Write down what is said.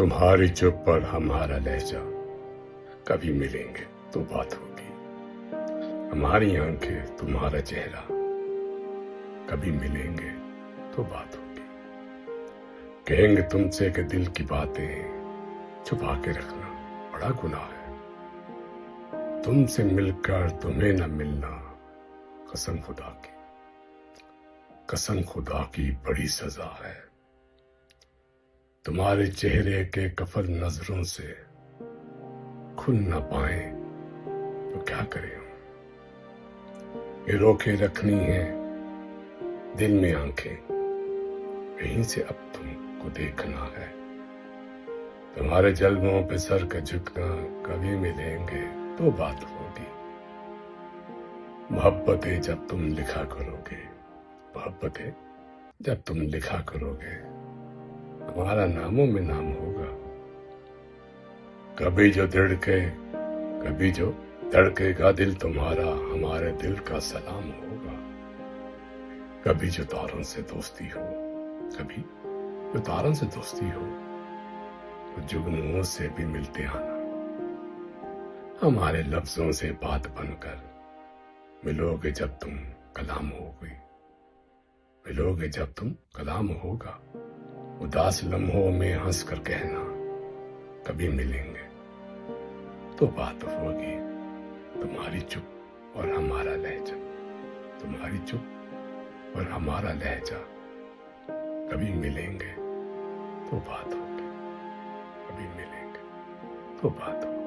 तुम्हारी चुप पर हमारा लहजा, कभी मिलेंगे तो बात होगी। हमारी आंखें तुम्हारा चेहरा, कभी मिलेंगे तो बात होगी। कहेंगे तुमसे कि दिल की बातें छुपा के रखना बड़ा गुनाह है। तुमसे मिलकर तुम्हें न मिलना कसम खुदा की, कसम खुदा की बड़ी सजा है। तुम्हारे चेहरे के कफल नजरों से खुल न पाए तो क्या करें हम। ये रोके रखनी है दिल में आंखें, कहीं से अब तुमको देखना है। तुम्हारे जल्दों पे सर का झुकना, कभी मिलेंगे तो बात होगी। मोहब्बतें जब तुम लिखा करोगे, मोहब्बतें जब तुम लिखा करोगे, हमारा नामों में नाम होगा। कभी जो धड़केगा दिल तुम्हारा, हमारे दिल का सलाम होगा। कभी जो तारों से दोस्ती हो, कभी जो तारों से दोस्ती हो, तो जुगनुओं से भी मिलते आना। हमारे लफ्जों से बात बनकर मिलोगे जब तुम कलाम होगी, मिलोगे जब तुम कलाम होगा। उदास लम्हों में हंस कर कहना, कभी मिलेंगे तो बात होगी। तुम्हारी चुप और हमारा लहजा, तुम्हारी चुप और हमारा लहजा, कभी मिलेंगे तो बात होगी, कभी मिलेंगे तो बात होगी।